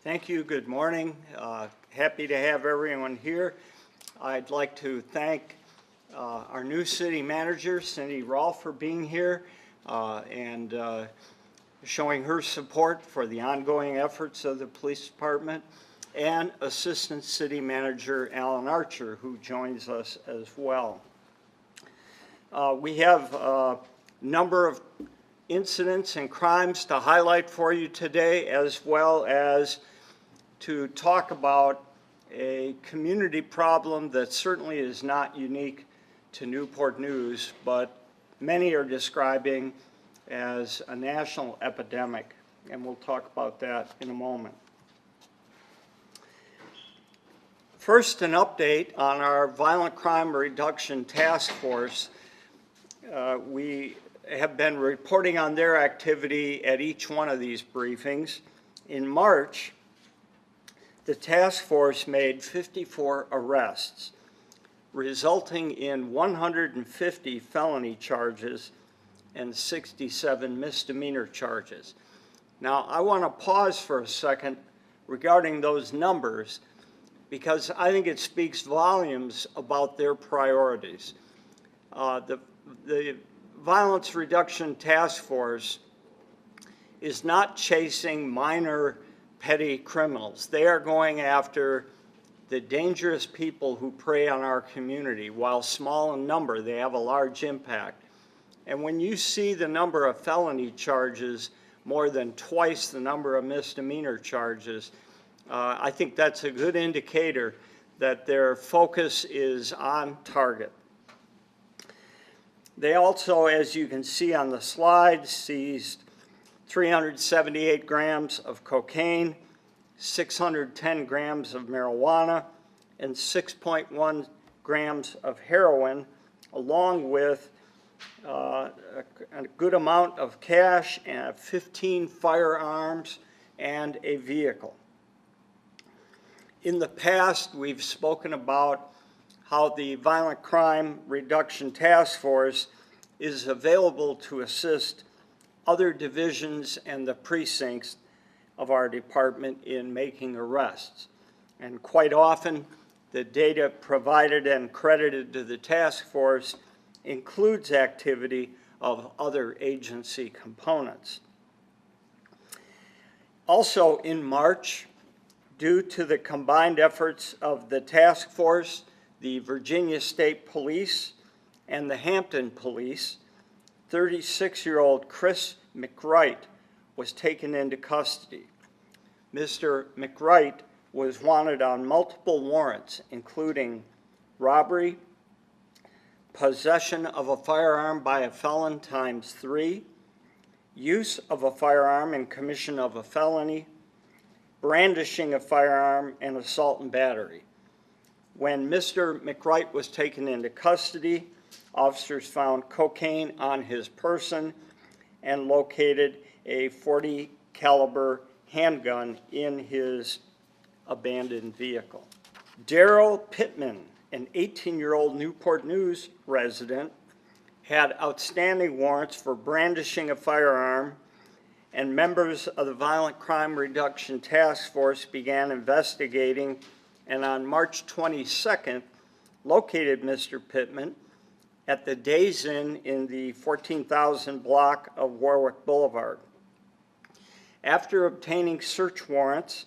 Thank you. Good morning. Happy to have everyone here. I'd like to thank our new city manager, Cindy Rolfe, for being here and showing her support for the ongoing efforts of the police department, and Assistant City Manager Alan Archer, who joins us as well. We have a number of incidents and crimes to highlight for you today, as well as to talk about a community problem that certainly is not unique to Newport News, but many are describing as a national epidemic, and we'll talk about that in a moment. First, an update on our Violent Crime Reduction Task Force. We have been reporting on their activity at each one of these briefings. In March, the task force made 54 arrests, resulting in 150 felony charges and 67 misdemeanor charges. Now, I want to pause for a second regarding those numbers because I think it speaks volumes about their priorities. The Violence Reduction Task Force is not chasing minor petty criminals. They are going after the dangerous people who prey on our community. While small in number, they have a large impact. And when you see the number of felony charges more than twice the number of misdemeanor charges, I think that's a good indicator that their focus is on target. They also, as you can see on the slide, seized 378 grams of cocaine, 610 grams of marijuana, and 6.1 grams of heroin, along with a good amount of cash and 15 firearms and a vehicle. In the past, we've spoken about how the Violent Crime Reduction Task Force is available to assist other divisions and the precincts of our department in making arrests. And quite often, the data provided and credited to the task force includes activity of other agency components. Also in March, due to the combined efforts of the task force, the Virginia State Police, and the Hampton Police, 36-year-old Chris McWright was taken into custody. Mr. McWright was wanted on multiple warrants, including robbery, possession of a firearm by a felon ×3, use of a firearm in commission of a felony, brandishing a firearm, and assault and battery. When Mr. McWright was taken into custody, officers found cocaine on his person and located a .40 caliber handgun in his abandoned vehicle. Darrell Pittman, an 18-year-old Newport News resident, had outstanding warrants for brandishing a firearm, and members of the Violent Crime Reduction Task Force began investigating, and on March 22nd, located Mr. Pittman at the Days Inn in the 14,000 block of Warwick Boulevard. After obtaining search warrants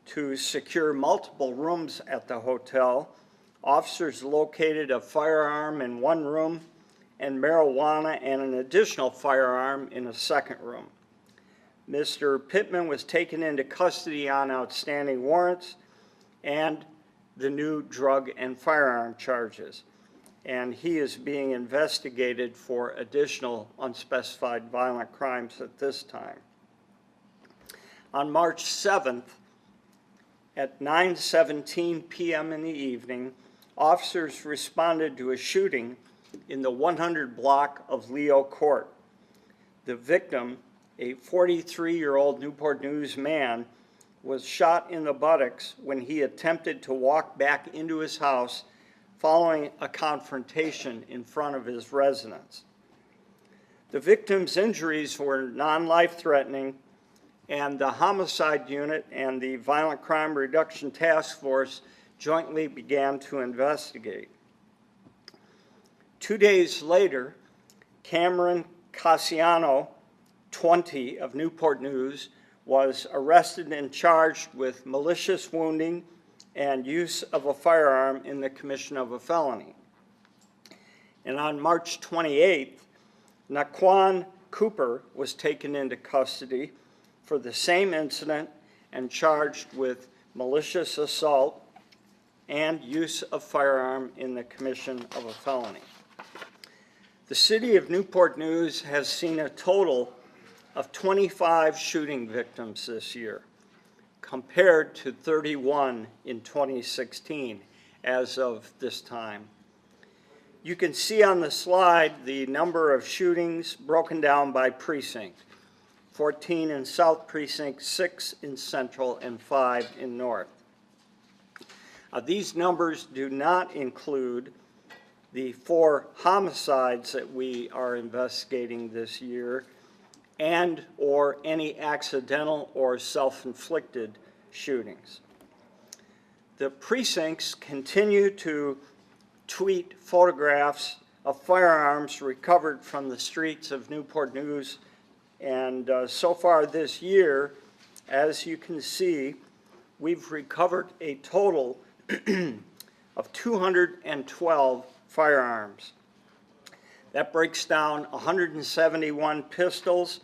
to secure multiple rooms at the hotel, officers located a firearm in one room and marijuana and an additional firearm in a second room. Mr. Pittman was taken into custody on outstanding warrants and the new drug and firearm charges, and he is being investigated for additional unspecified violent crimes at this time. On March 7th, at 9:17 p.m. in the evening, officers responded to a shooting in the 100 block of Leo Court. The victim, a 43-year-old Newport News man, was shot in the buttocks when he attempted to walk back into his house following a confrontation in front of his residence. The victim's injuries were non-life-threatening, and the Homicide Unit and the Violent Crime Reduction Task Force jointly began to investigate. 2 days later, Cameron Cassiano, 20, of Newport News, was arrested and charged with malicious wounding and use of a firearm in the commission of a felony. And on March 28th, Naquan Cooper was taken into custody for the same incident and charged with malicious assault and use of firearm in the commission of a felony. The city of Newport News has seen a total of 25 shooting victims this year, compared to 31 in 2016 as of this time. You can see on the slide the number of shootings broken down by precinct: 14 in South Precinct, 6 in Central, and 5 in North. These numbers do not include the 4 homicides that we are investigating this year and or any accidental or self-inflicted shootings. The precincts continue to tweet photographs of firearms recovered from the streets of Newport News, and so far this year, as you can see, we've recovered a total of 212 firearms. That breaks down 171 pistols,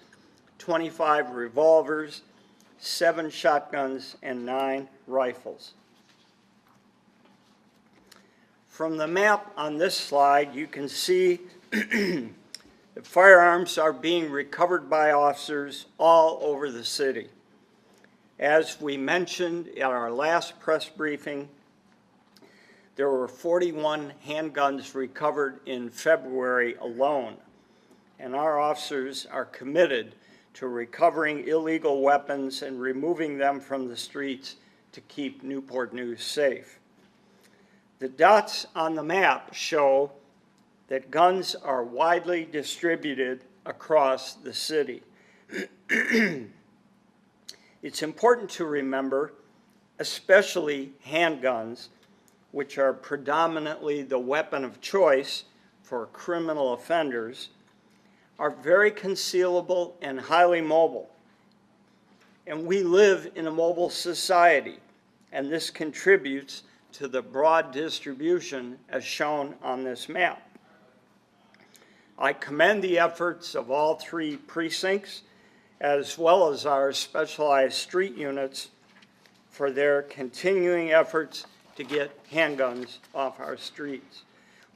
25 revolvers, 7 shotguns, and 9 rifles. From the map on this slide, you can see that firearms are being recovered by officers all over the city. As we mentioned at our last press briefing, there were 41 handguns recovered in February alone, and our officers are committed to recovering illegal weapons and removing them from the streets to keep Newport News safe. The dots on the map show that guns are widely distributed across the city. It's important to remember, especially handguns, which are predominantly the weapon of choice for criminal offenders, are very concealable and highly mobile. And we live in a mobile society, and this contributes to the broad distribution as shown on this map. I commend the efforts of all 3 precincts, as well as our specialized street units, for their continuing efforts to get handguns off our streets.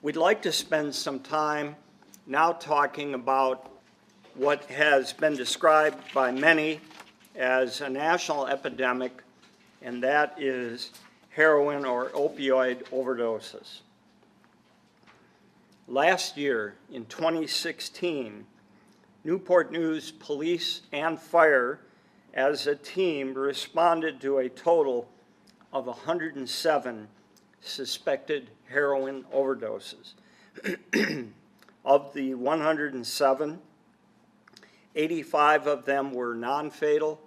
We'd like to spend some time now talking about what has been described by many as a national epidemic, and that is heroin or opioid overdoses. Last year, in 2016, Newport News Police and Fire as a team responded to a total of 107 suspected heroin overdoses. Of the 107, 85 of them were non-fatal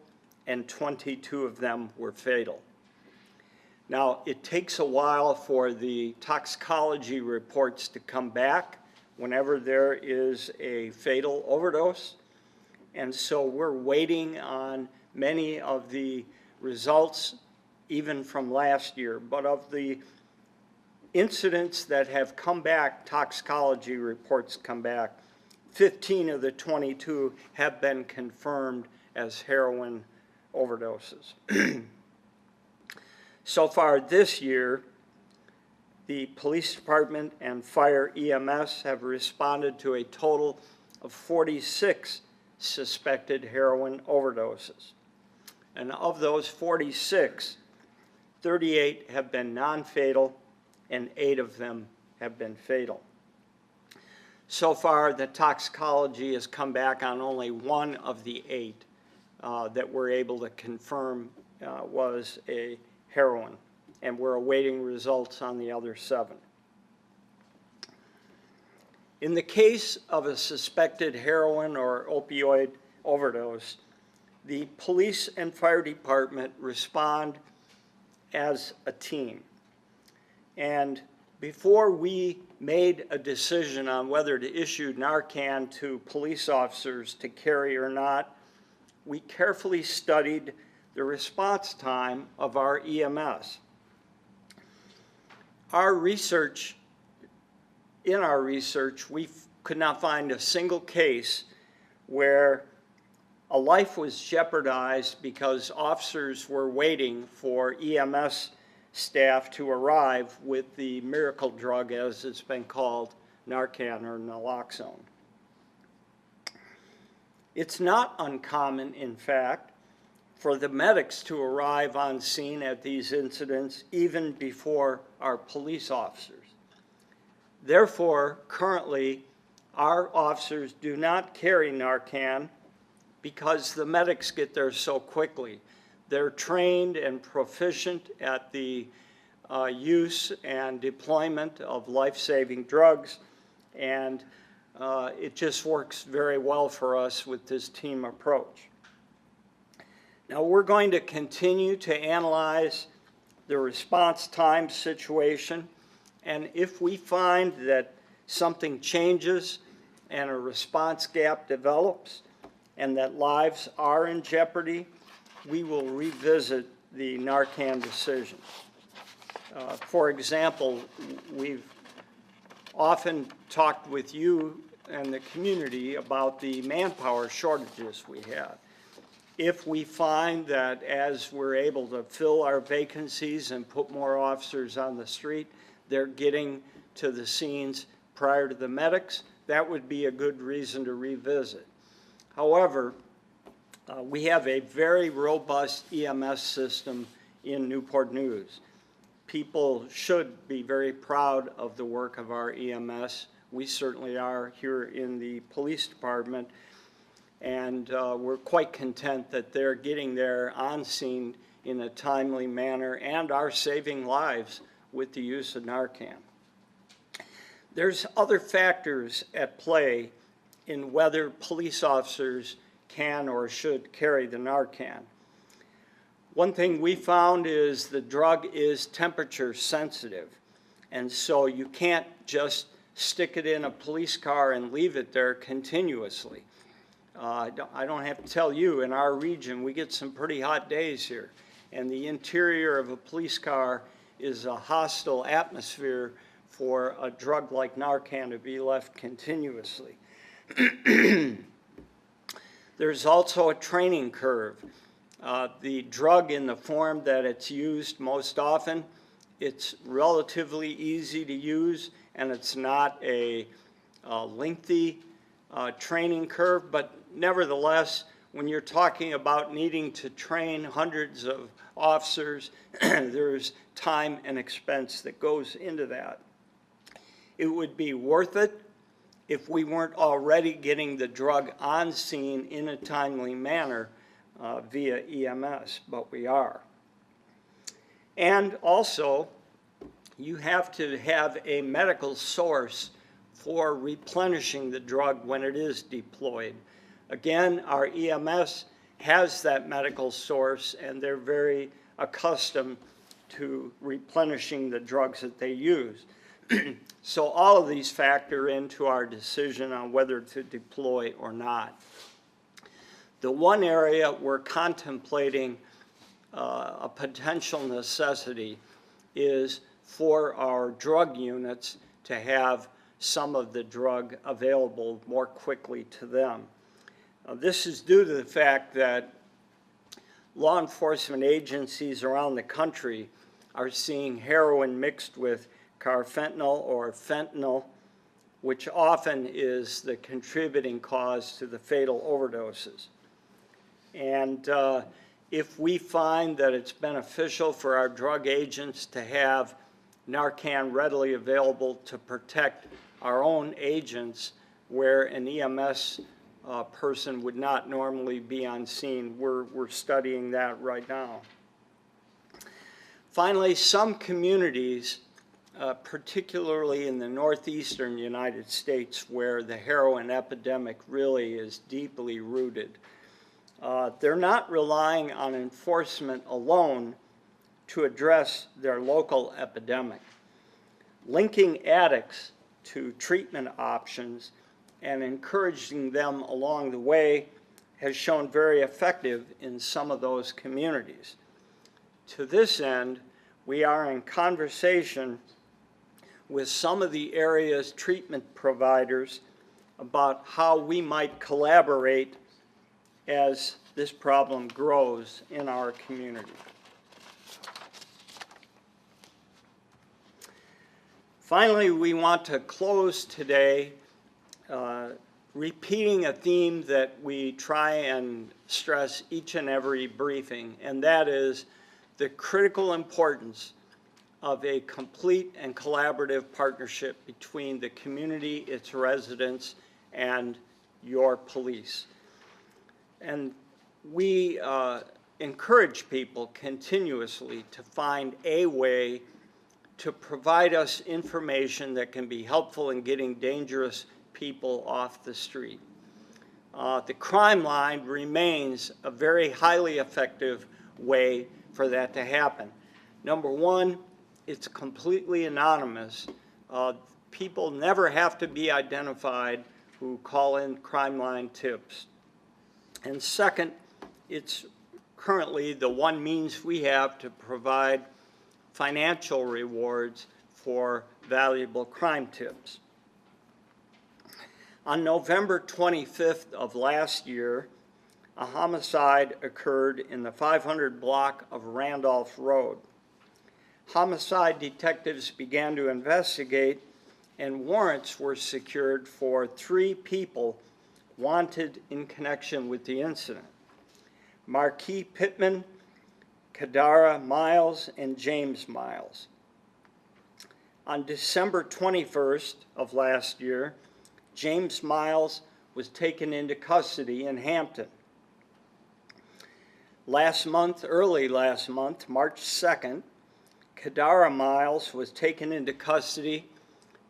and 22 of them were fatal. Now, it takes a while for the toxicology reports to come back whenever there is a fatal overdose, and so we're waiting on many of the results even from last year. But of the incidents that have come back, toxicology reports come back, 15 of the 22 have been confirmed as heroin overdoses. So far this year, the police department and fire EMS have responded to a total of 46 suspected heroin overdoses. And of those 46, 38 have been non-fatal and 8 of them have been fatal. So far, the toxicology has come back on only 1 of the 8 that we're able to confirm was a heroin, and we're awaiting results on the other 7. In the case of a suspected heroin or opioid overdose, the police and fire department respond as a team. And before we made a decision on whether to issue Narcan to police officers to carry or not, we carefully studied the response time of our EMS. In our research, we could not find a single case where a life was jeopardized because officers were waiting for EMS staff to arrive with the miracle drug, as it's been called, Narcan or naloxone. It's not uncommon, in fact, for the medics to arrive on scene at these incidents even before our police officers. Therefore, currently, our officers do not carry Narcan because the medics get there so quickly. They're trained and proficient at the use and deployment of life-saving drugs, and it just works very well for us with this team approach. Now, we're going to continue to analyze the response time situation, and if we find that something changes and a response gap develops and that lives are in jeopardy, we will revisit the Narcan decision. For example, we've often talked with you and the community about the manpower shortages we have. If we find that as we're able to fill our vacancies and put more officers on the street, they're getting to the scenes prior to the medics, that would be a good reason to revisit. However, we have a very robust EMS system in Newport News. People should be very proud of the work of our EMS. We certainly are here in the police department, and we're quite content that they're getting there on scene in a timely manner and are saving lives with the use of Narcan. There's other factors at play in whether police officers can or should carry the Narcan. One thing we found is the drug is temperature sensitive, and so you can't just stick it in a police car and leave it there continuously. I don't have to tell you, in our region we get some pretty hot days here, and the interior of a police car is a hostile atmosphere for a drug like Narcan to be left continuously. There's also a training curve. The drug in the form that it's used most often, it's relatively easy to use, and it's not a lengthy training curve, but nevertheless, when you're talking about needing to train hundreds of officers, there's time and expense that goes into that. It would be worth it if we weren't already getting the drug on scene in a timely manner via EMS, but we are. And also, you have to have a medical source for replenishing the drug when it is deployed. Again, our EMS has that medical source, and they're very accustomed to replenishing the drugs that they use. So all of these factor into our decision on whether to deploy or not. The one area we're contemplating a potential necessity is for our drug units to have some of the drug available more quickly to them. This is due to the fact that law enforcement agencies around the country are seeing heroin mixed with carfentanil or fentanyl, which often is the contributing cause to the fatal overdoses. And if we find that it's beneficial for our drug agents to have Narcan readily available to protect our own agents where an EMS person would not normally be on scene, we're studying that right now. Finally, some communities, particularly in the northeastern United States, where the heroin epidemic really is deeply rooted, They're not relying on enforcement alone to address their local epidemic. Linking addicts to treatment options and encouraging them along the way has shown very effective in some of those communities. To this end, we are in conversation with some of the area's treatment providers about how we might collaborate as this problem grows in our community. Finally, we want to close today repeating a theme that we try and stress each and every briefing, and that is the critical importance of a complete and collaborative partnership between the community, its residents, and your police. And we encourage people continuously to find a way to provide us information that can be helpful in getting dangerous people off the street. The crime line remains a very highly effective way for that to happen. Number one, it's completely anonymous. People never have to be identified who call in crime line tips. And second, it's currently the one means we have to provide financial rewards for valuable crime tips. On November 25th of last year, a homicide occurred in the 500 block of Randolph Road. Homicide detectives began to investigate, and warrants were secured for 3 people wanted in connection with the incident: Marquis Pittman, Kadara Miles, and James Miles. On December 21st of last year, James Miles was taken into custody in Hampton. Early last month, March 2nd, Kadara Miles was taken into custody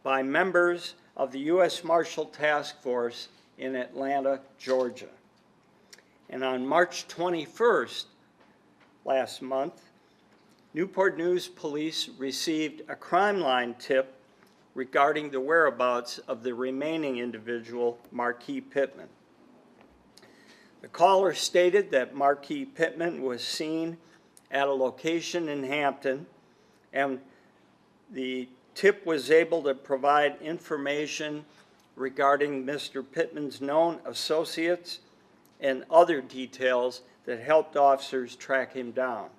by members of the U.S. Marshal Task Force in Atlanta, Georgia. And on March 21st, last month, Newport News Police received a crime line tip regarding the whereabouts of the remaining individual, Marquis Pittman. The caller stated that Marquis Pittman was seen at a location in Hampton, and the tip was able to provide information regarding Mr. Pittman's known associates and other details that helped officers track him down.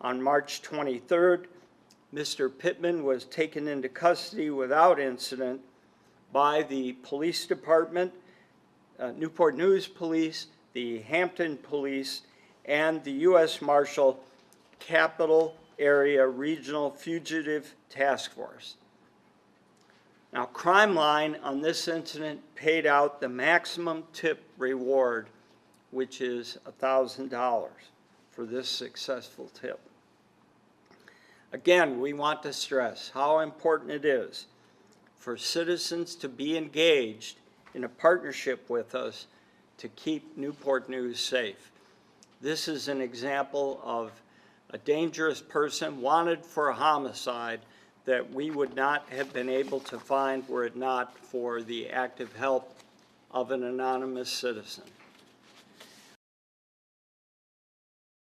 On March 23rd, Mr. Pittman was taken into custody without incident by the police department, Newport News Police, the Hampton Police, and the U.S. Marshal Capital Area Regional Fugitive Task Force. Now, Crime Line on this incident paid out the maximum tip reward, which is $1,000 for this successful tip. Again, we want to stress how important it is for citizens to be engaged in a partnership with us to keep Newport News safe. This is an example of a dangerous person wanted for a homicide that we would not have been able to find were it not for the active help of an anonymous citizen.